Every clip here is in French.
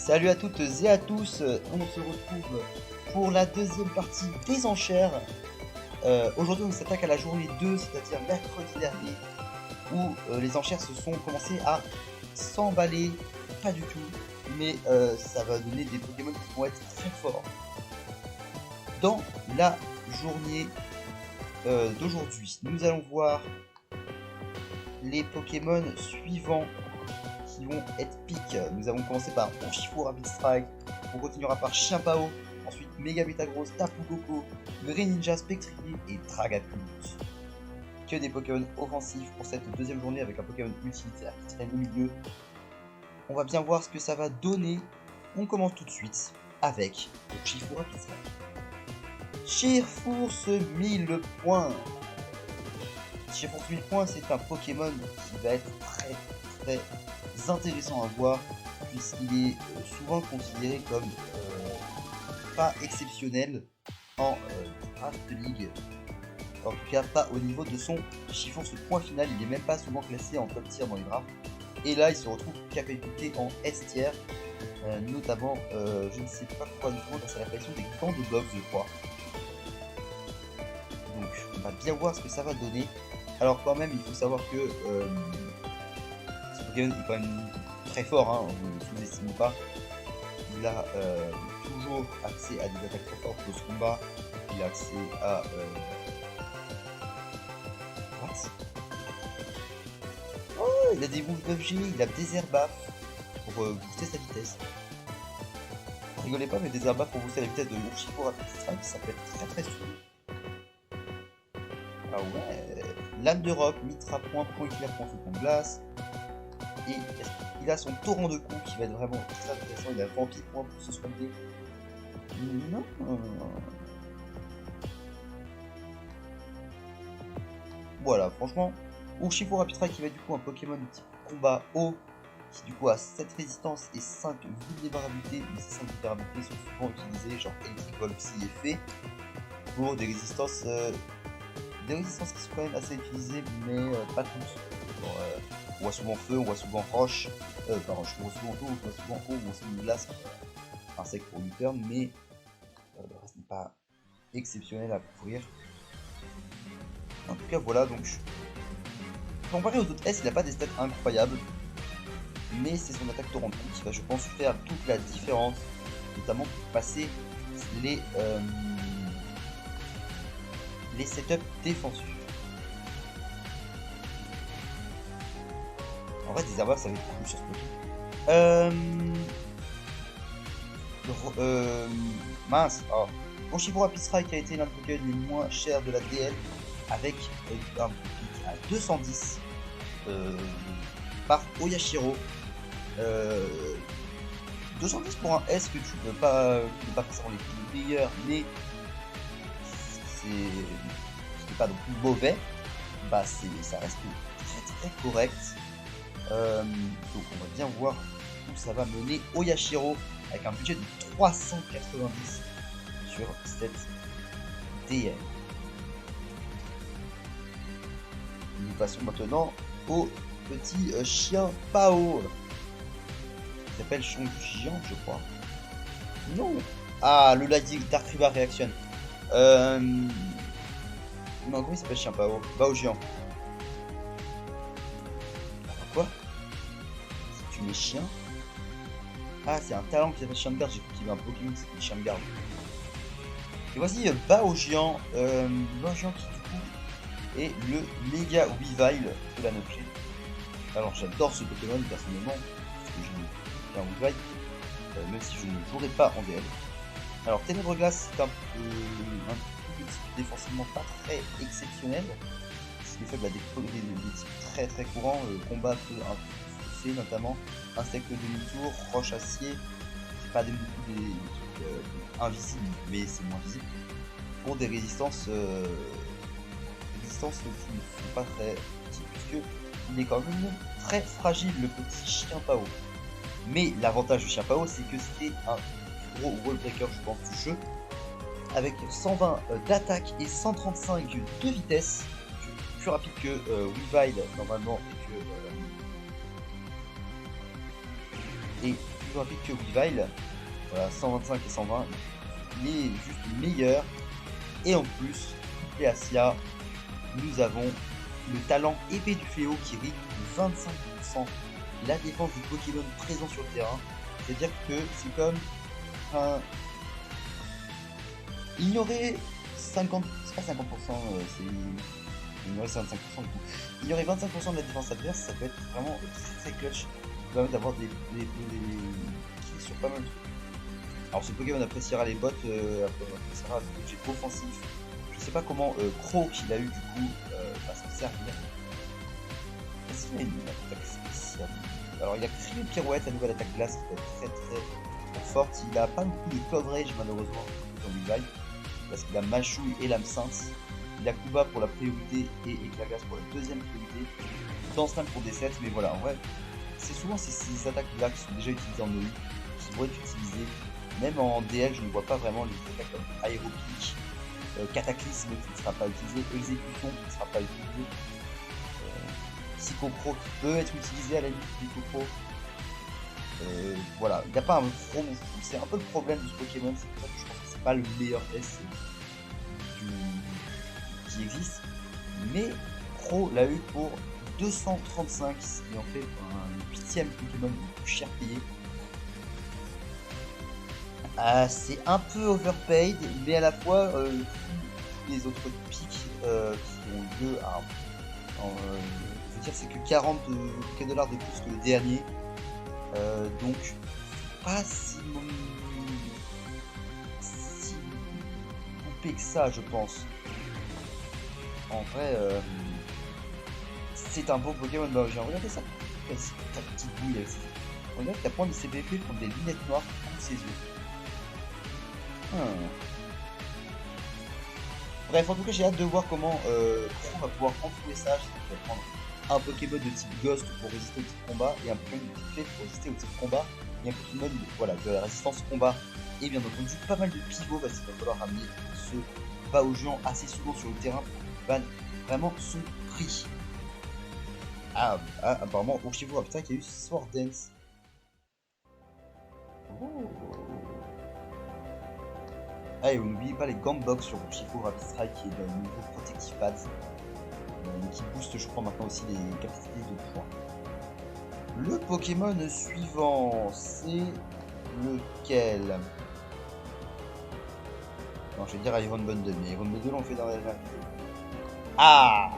Salut à toutes et à tous, on se retrouve pour la deuxième partie des enchères. Aujourd'hui on s'attaque à la journée 2, c'est-à-dire mercredi dernier, où les enchères se sont commencées à s'emballer, pas du tout, mais ça va donner des Pokémon qui vont être très forts. Dans la journée d'aujourd'hui, nous allons voir les Pokémon suivants qui vont être piques. Nous avons commencé par Urshifu Rapid Strike, on continuera par Chien Pao, ensuite Mega Metagross, Tapu Koko, Greninja Spectrier et Dragapult. Que des Pokémon offensifs pour cette deuxième journée avec un Pokémon utilitaire qui traîne au milieu. On va bien voir ce que ça va donner. On commence tout de suite avec Urshifu Rapid Strike. Cheerfurse 1000 points. Cheerfurse 1000 points, c'est un Pokémon qui va être très intéressant à voir, puisqu'il est souvent considéré comme pas exceptionnel en Draft League. En tout cas, pas au niveau de son chiffon, ce point final, il est même pas souvent classé en top tier dans les drafts. Et là, il se retrouve capacité en S tier, notamment, je ne sais pas pourquoi, notamment dans l'apparition des gants de box, je crois. Donc, on va bien voir ce que ça va donner. Alors, quand même, il faut savoir que ce Pokémon est quand même très fort, hein, on ne sous-estime pas. Il a toujours accès à des attaques très fortes de ce combat. Il a accès à oh, il a des moves buff G, il a des airbats pour booster sa vitesse. Rigolez pas, mais des airbats pour booster la vitesse de Urshifu Rapid Strike, ça peut être très solide. Ah ouais, lame de roc, mitra point, point éclair, point sous point glace. Et il a son torrent de coups qui va être vraiment très intéressant. Il a vampire point pour se soigner. Non. Voilà, franchement, Urshifu Rapid Strike qui va être du coup un Pokémon de type combat haut, qui du coup a 7 résistance et 5 vulnérabilités, mais ces 5 vulnérabilités sont souvent utilisées, genre Electric Ball Psy et Fée, pour des résistances qui sont quand même assez utilisées, mais pas toutes. Genre, on voit souvent feu, on voit souvent roche, on voit souvent eau, on voit souvent eau, on voit souvent glace, insecte pour une turn, mais le reste n'est pas exceptionnel à couvrir. En tout cas, voilà, donc comparé aux autres S, il n'a pas des stats incroyables, mais c'est son attaque torrent de coups qui va, je pense, faire toute la différence, notamment pour passer les setups défensifs. En vrai, des herbeurs, ça va être cool sur ce Pokémon. Mince, oh. Urshifu Rapid Strike a été l'un des Pokémon les moins chers de la DL, avec un pic à 210 par Oyashiro. 210 pour un S que tu ne peux pas forcément les meilleurs, mais c'est pas non plus mauvais. Bah ça reste très correct. Donc on va bien voir où ça va mener Oyashiro avec un budget de 390 sur cette DL. Nous passons maintenant au petit chien Pao. Il s'appelle Changian, je crois. Non. Ah, le Dark River Reaction. Non, comment il s'appelle chien Pao? Bao Géant. Quoi? Si tu mets chien. Ah, c'est un talent qui s'appelle Chien de garde. J'ai cru qu'il y avait un Pokémon qui s'appelle Chien de garde. Et voici Bao Géant. Bao Géant qui du coup est le méga Weavile de la Nopchée. Alors j'adore ce Pokémon personnellement, parce que j'aime bien Weavile, même si je ne jouerai pas en DL. Alors Ténèbres Glace, c'est un petit défensivement pas très exceptionnel, ce qui fait des types très courants, combat feu notamment, insecte demi-tour, roche acier, c'est pas des trucs invisibles, mais c'est moins visible, pour des résistances qui ne sont pas très petites, puisque il est quand même très fragile, le petit chien Pao. Mais l'avantage du chien Pao, c'est que c'est un gros wall breaker, je pense, du jeu, avec 120 d'attaque et 135 de vitesse, plus rapide que Weavile normalement, et plus rapide que Weavile. Voilà, 125 et 120. Il est juste meilleur. Et en plus, Pléacia, nous avons le talent épée du fléau qui réduit de 25% la défense du Pokémon présent sur le terrain. C'est-à-dire que c'est comme un... Ignorer 50... C'est pas 50%, c'est... Ignorer 55% du coup. Ignorer 25% de la défense adverse, ça peut être vraiment très clutch. Ça permet d'avoir des kills sur pas mal de trucs. Alors ce Pokémon appréciera les bots, appréciera des objets offensifs. Je sais pas comment Crow qu'il a eu du coup va s'en servir. Est-ce qu'il a une attaque spéciale? Alors il a Cryo Pirouette, la nouvelle attaque glace qui peut être très forte. Il a pas beaucoup de coverage malheureusement dans Weavile, parce qu'il a Machouille et Lame Sainte. Il a Kuba pour la priorité et Éclat Glace pour la deuxième priorité. Danslam pour des 7, mais voilà, en vrai, c'est souvent ces attaques là qui sont déjà utilisées en OU, qui vont être utilisées. Même en DL, je ne vois pas vraiment les attaques comme Aéropique, Cataclysme qui ne sera pas utilisé, Exécution qui ne sera pas utilisé, Psychopro qui peut être utilisé à la limite Psychopro. Voilà, il n'y a pas un gros move. C'est un peu le problème de ce Pokémon, c'est pour ça que je pense que c'est pas le meilleur S qui existe. Mais Pro l'a eu pour 235, ce qui en fait un 8ème Pokémon le plus cher payé. C'est un peu overpaid, mais à la fois les autres pics qui ont lieu à... je veux dire, c'est que 40 $, de plus que le dernier. Donc, pas si coupé que ça, je pense. En vrai, c'est un beau Pokémon. Bah, j'ai regardé ça. Ta petite bouille avec ça. Regarde, t'as point de CBP pour des lunettes noires contre ses yeux. Bref, en tout cas, j'ai hâte de voir comment Crow va pouvoir entourer ça. Je vais prendre un Pokémon de type Ghost pour résister au type combat et un Pokémon de type Clé pour résister au type combat et un Pokémon de la résistance combat. Et bien entendu, pas mal de pivots parce qu'il va falloir ramener ce Baojuan assez souvent sur le terrain pour qu'il banne vraiment son prix. Apparemment, chez vous, putain, qu'il y a eu Sword Dance. Oh. Ah, et n'oubliez pas les Gangbox sur Chico Rapistrike qui est d'un nouveau Protective Pads qui booste, je crois, maintenant aussi les capacités de points. Le Pokémon suivant, c'est lequel? Non, je vais dire Iron Bundle, mais Iron Bundle on fait dans la vidéo. Ah,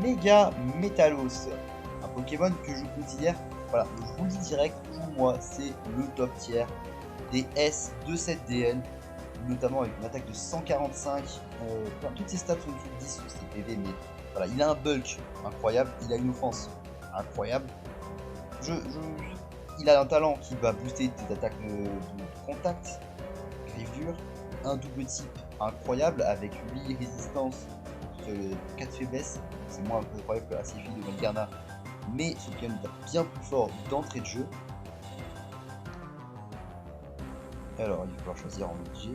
Méga Métalos, un Pokémon que je considère, voilà, je vous le dis direct, pour moi c'est le top tier des S de cette DN, notamment avec une attaque de 145, toutes ses stats sont au-dessus de 10 sur ses PV, mais voilà, il a un bulk incroyable, il a une offense incroyable, il a un talent qui va booster tes attaques de contact, griffe dure, un double type incroyable avec 8 résistances, 4 faiblesses, c'est moins incroyable que la CFI de Valgarna, mais ce Pokémon est bien plus fort d'entrée de jeu. Alors il va falloir choisir en obligé.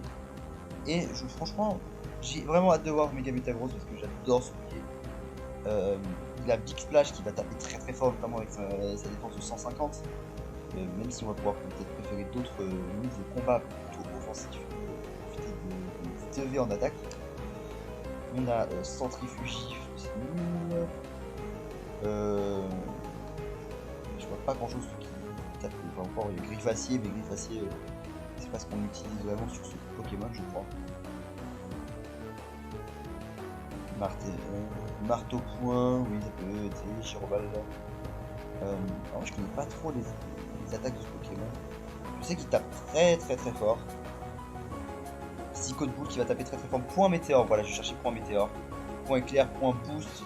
Et franchement, j'ai vraiment hâte de voir Mega Metagross parce que j'adore ce Pokémon. Il a Big Splash qui va taper très fort, notamment avec sa défense de 150. Même si on va pouvoir peut-être préférer d'autres moves de combat plutôt offensifs, profiter de TV en attaque. On a Centrifugif, c'est nul. Je vois pas grand chose qui tape. Enfin, encore il y a Griffacier, mais Griffacier, c'est pas ce qu'on utilise vraiment sur ce Pokémon, je crois. Marteau point, oui, ça peut être Chirobal. Alors, je connais pas trop les attaques de ce Pokémon. Je sais qu'il tape très fort. Psycho de boule qui va taper très fort. Point météore, voilà, je cherchais point météore. Point éclair, point boost.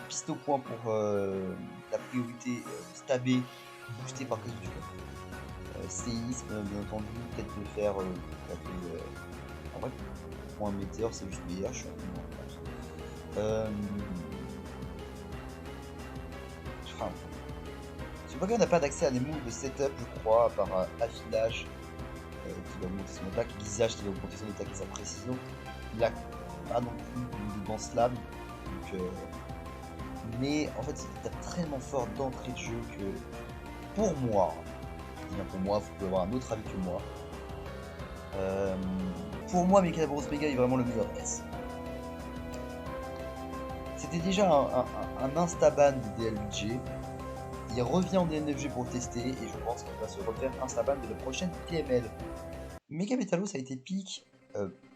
Piste au point pour la priorité stabée, boostée par cause du séisme, bien entendu, peut-être le faire en vrai, point météore c'est juste meilleur, je suis ce Pokémon n'a pas d'accès à des moves de setup, je crois, à part affinage qui va augmenter son attaque, visage qui va augmenter son attaque et sa précision. Il a pas non plus de Danslam, donc Mais en fait, c'est une étape tellement forte d'entrée de jeu que, pour moi, je dis bien pour moi, vous pouvez avoir un autre avis que moi. Pour moi, Mechanaboros Mega est vraiment le meilleur S. C'était déjà un insta-ban de DLG. Il revient en DNFG pour le tester et je pense qu'il va se refaire insta-ban de la prochaine TML. Mega Metalos a été pique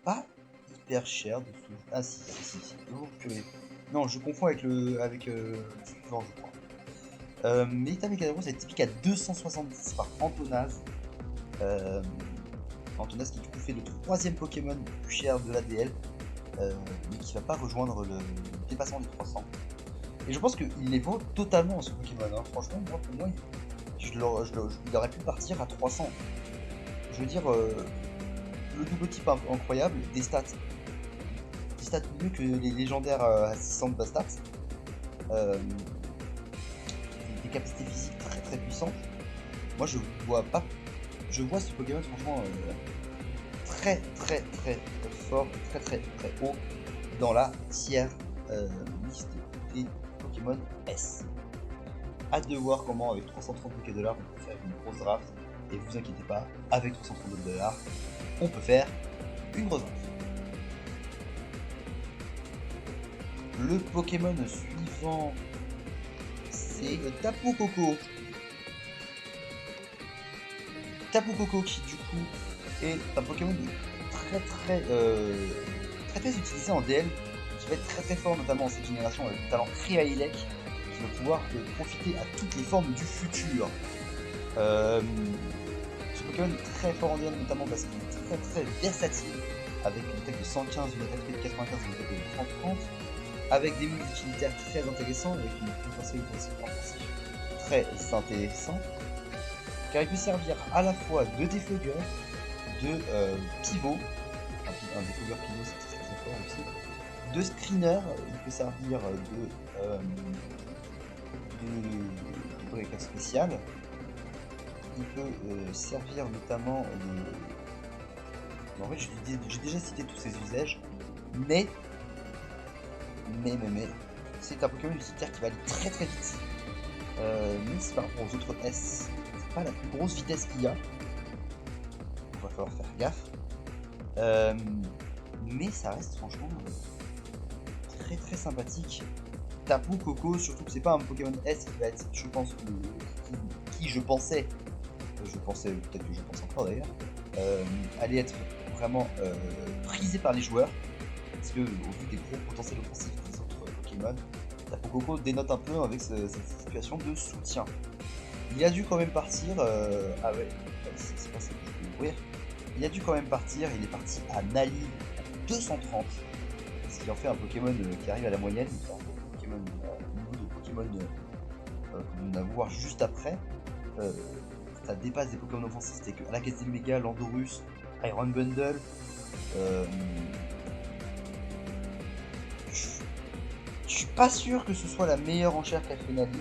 pas hyper cher de ce... Ah si. Oh, purée. Non, je confonds avec le suivant, je crois. Mega Metalos a été pique à 270 par Antonaz. Antonaz qui du coup fait le troisième Pokémon le plus cher de l'ADL. Mais qui va pas rejoindre le dépassement des 300. Et je pense qu'il les vaut totalement ce Pokémon. Hein. Franchement, moi, pour moi, il aurait pu partir à 300. Je veux dire, le double type incroyable, des stats mieux que les légendaires à 600 de base stats, des capacités physiques très très puissantes. Moi, je vois ce Pokémon franchement très fort, très haut dans la tier liste des Pokémon S. Hâte de voir comment avec 332 $, on peut faire une grosse draft. Et vous inquiétez pas, avec 332 $, on peut faire une grosse draft. Le Pokémon suivant, c'est le Tapu Koko. Tapu Koko qui du coup est un Pokémon très utilisé en DL, qui va être très fort notamment en cette génération avec le talent Créailec, qui va pouvoir profiter à toutes les formes du futur. Ce Pokémon est très fort en DL notamment parce qu'il est très versatile, avec une attaque de 115, une attaque de 95, une attaque de 30-30, avec des moves utilitaires très intéressants, avec une potentialité offensive très intéressante, car il peut servir à la fois de défogueur, de pivot, un défogueur pivot c'est très fort aussi, de screener, il peut servir de breaker spécial, il peut servir notamment en fait j'ai déjà cité tous ses usages, mais c'est un Pokémon utilitaire qui va aller très vite, même si par rapport aux autres S c'est pas la plus grosse vitesse qu'il y a, il va falloir faire gaffe, mais ça reste franchement très sympathique. Tapu Koko, surtout que c'est pas un Pokémon S qui va être, je pense, qui je pensais peut-être que je pense encore d'ailleurs, allait être vraiment prisé par les joueurs, parce que au vu des gros potentiels offensifs des autres Pokémon, Tapu Koko dénote un peu avec cette situation de soutien. Il a dû quand même partir, c'est pas ça que je peux ouvrir. Il a dû quand même partir, il est parti à Nali 230, ce qui en fait un Pokémon qui arrive à la moyenne, au niveau de Pokémon qu'on va voir juste après. Ça dépasse des Pokémon offensifs, c'est que Alakazam Mega, Landorus, Iron Bundle. Je suis pas sûr que ce soit la meilleure enchère qu'a fait Nali,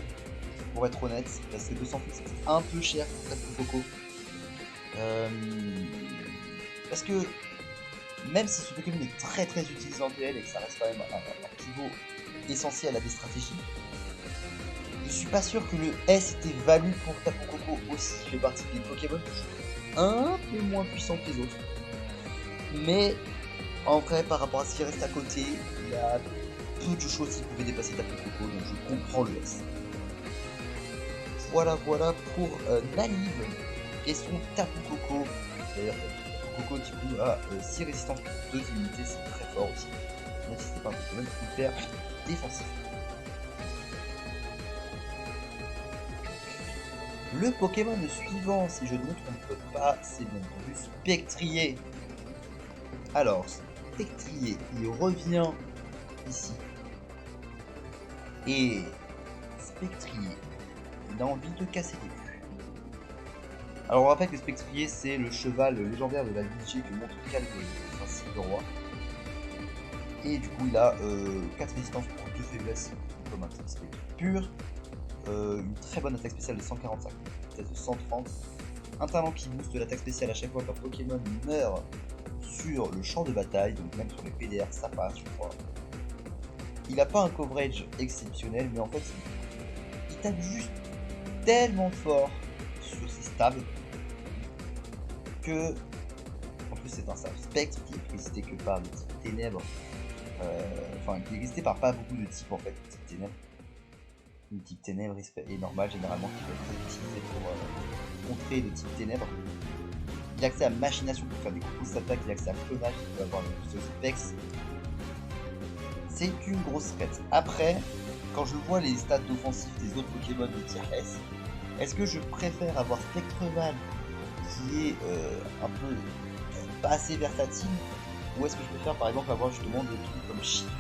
pour être honnête, parce que 200 c'est un peu cher pour Tapu Koko. Parce que même si ce Pokémon est très utilisé en TL et que ça reste quand même un pivot essentiel à des stratégies, je suis pas sûr que le S était valu pour Tapu Koko aussi. Il fait partie des Pokémon que je trouve un peu moins puissants que les autres. Mais en vrai, par rapport à ce qui reste à côté, il y a peu de choses qui pouvaient dépasser Tapu Koko, donc je comprends le S. Voilà pour Naliv et son Tapu Koko. D'ailleurs, Tapu Koko du coup a 6 résistances pour 2 unités, c'est très fort aussi. Même si c'est pas un Pokémon hyper défensif. Le Pokémon suivant, si je ne me trompe pas, c'est bien entendu Spectrier. Alors, Spectrier, il revient ici. Et Spectrier, il a envie de casser des culs. Alors on rappelle que Spectrier, c'est le cheval légendaire de la VG que montre Calme, ainsi le roi. Et du coup, il a 4 résistances pour 2 faiblesses, comme un Spectrier pur. Une très bonne attaque spéciale de 145, peut-être de 130, un talent qui booste l'attaque spéciale à chaque fois qu'un Pokémon meurt sur le champ de bataille, donc même sur les PDR ça passe je crois. il a pas un coverage exceptionnel, mais en fait, il tape juste tellement fort sur ses stabs que, en plus, c'est un stab spectre qui est précité que par le type ténèbres, enfin, qui est précité par pas beaucoup de types en fait, le type ténèbres. Le type ténèbres est normal généralement, qui peut être utilisé pour contrer le type ténèbres. Il a accès à machination pour faire des grosses attaques, il a accès à clonage, il peut avoir le specs. C'est une grosse threat. Après, quand je vois les stats d'offensif des autres Pokémon de tier S, est-ce que je préfère avoir Spectreval qui est un peu pas assez versatile, ou est-ce que je préfère par exemple avoir justement des trucs comme Chikou,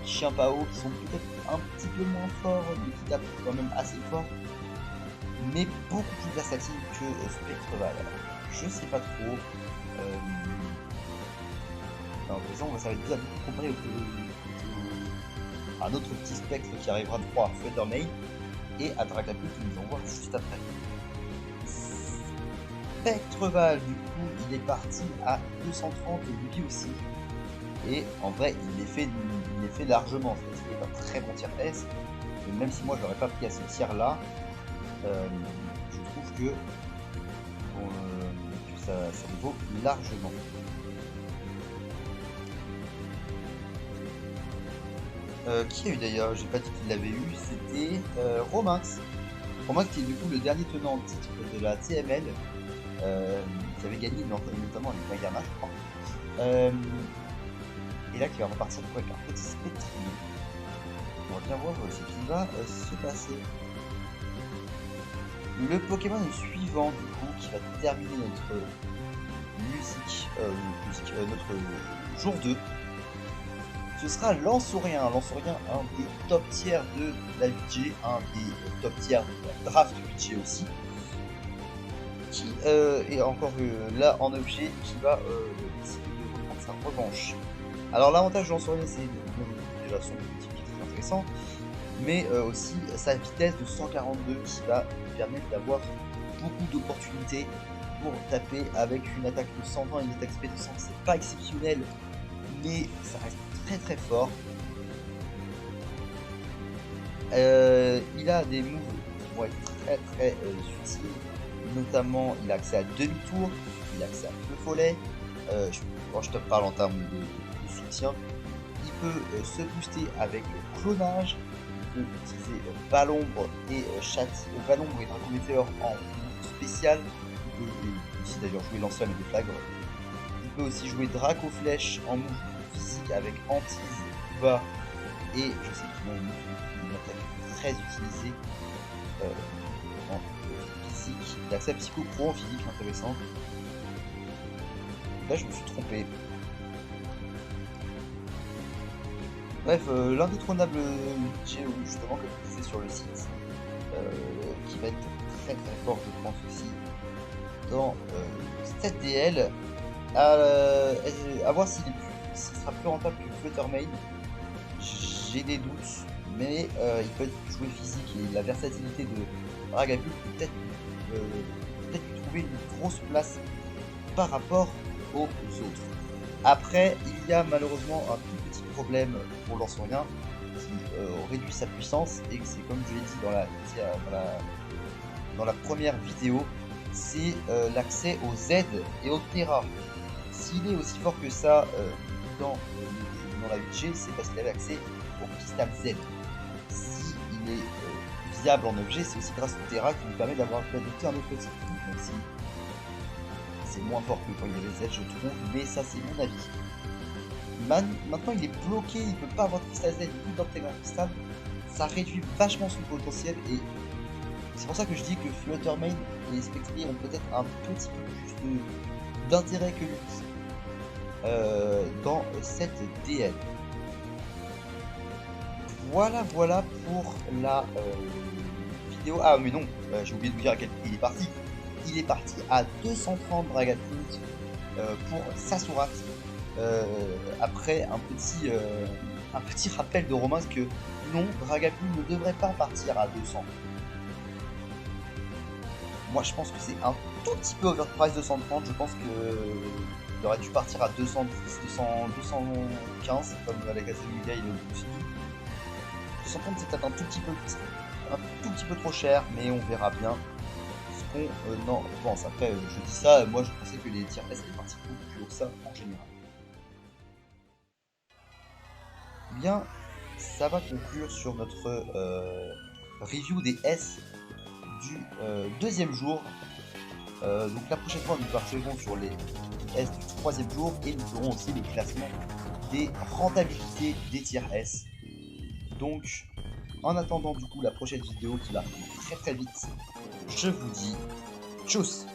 Chien Pao qui sont peut-être un petit peu moins forts mais qui tapent quand même assez fort, mais beaucoup plus versatiles que Spectreval. Je sais pas trop. En faisant, ça va être bizarre de comparer à un autre petit spectre qui arrivera de 3 à Fluttermane et à Dragapult que nous allons voir juste après. Spectreval, du coup, il est parti à 230 et lui aussi. Et en vrai, il est fait largement. C'est un très bon tier S. Et même si moi je l'aurais pas pris à ce tiers là, je trouve que, ça le vaut largement. Qui a eu d'ailleurs, j'ai pas dit qu'il l'avait eu, c'était Romax. Romax qui est du coup le dernier tenant en titre de la TML, qui avait gagné notamment avec Magarna, je crois. Et là qui va repartir du coup avec un petit spectrier. On va bien voir ce qui va se passer. Le Pokémon suivant du coup qui va terminer notre notre jour 2. Ce sera Lanceurien. Lanceurien, un des top tiers de la budget, un des top tiers de la draft budget aussi. Qui est encore là en objet, qui va décider de reprendre sa revanche. Alors l'avantage de Lanceurien, c'est déjà son petit qui est très intéressant, mais aussi sa vitesse de 142 qui va lui permettre d'avoir beaucoup d'opportunités pour taper avec une attaque de 120 et une attaque speed de 100. C'est pas exceptionnel, mais ça reste très très fort. Il a des moves qui vont être très très utiles, notamment il a accès à demi-tour, il a accès à feu follet. Quand je te parle en termes de soutien, il peut se booster avec clonage, il peut utiliser Valombre et Valombre et Dracométéor en spécial. Il peut aussi d'ailleurs jouer Lanceur avec des flagres. Il peut aussi jouer Draco Flèche en move physique avec Antise, Bas, et je sais qu'il a une attaque très utilisée en physique. Il a accès à Psycho Pro en physique, intéressant. Là je me suis trompé. Bref, l'indétrônable budget justement comme je disais sur le site, qui va être très très fort je pense aussi dans cette DL. À voir s'il sera plus rentable que Fluttermane. J'ai des doutes, mais il peut être joué physique et la versatilité de Dragapult peut-être lui trouver une grosse place par rapport aux autres. Après, il y a malheureusement un tout petit problème pour Lanceurien qui réduit sa puissance, et c'est comme je l'ai dit dans la première vidéo, c'est l'accès aux Z et aux Terra. S'il est aussi fort que ça dans la 8G, c'est parce qu'il avait accès au cristal Z. S'il est viable en objet, c'est aussi grâce au Terra qui lui permet d'avoir adopté un autre type. Même si c'est moins fort que quand il y avait Z, je trouve, mais ça c'est mon avis. Maintenant il est bloqué, il peut pas avoir de cristal Z ni d'intégrer un cristal. Ça réduit vachement son potentiel, et c'est pour ça que je dis que Fluttermane et Spectrier ont peut-être un petit peu plus d'intérêt que lui dans cette DL. Voilà pour la vidéo. Ah mais non, j'ai oublié de vous dire à quel prix il est parti. Il est parti à 230 Dragapult pour Sasurat. Après un petit rappel de Romain que non, Dragapult ne devrait pas partir à 200. Moi je pense que c'est un tout petit peu overprice 230, je pense qu'il aurait dû partir à 210, 215 comme avec Asemuga il le dit. 230, c'est peut-être un tout petit peu trop cher, mais on verra bien ce qu'on en pense. Après, je dis ça, moi je pensais que les tiers S étaient partis beaucoup plus haut que ça en général. Bien, ça va conclure sur notre review des S du deuxième jour. Donc la prochaine fois, nous partirons sur les S du troisième jour et nous ferons aussi le classement des rentabilités des tiers S. Donc, en attendant du coup la prochaine vidéo qui va arriver très très vite, je vous dis tchuss!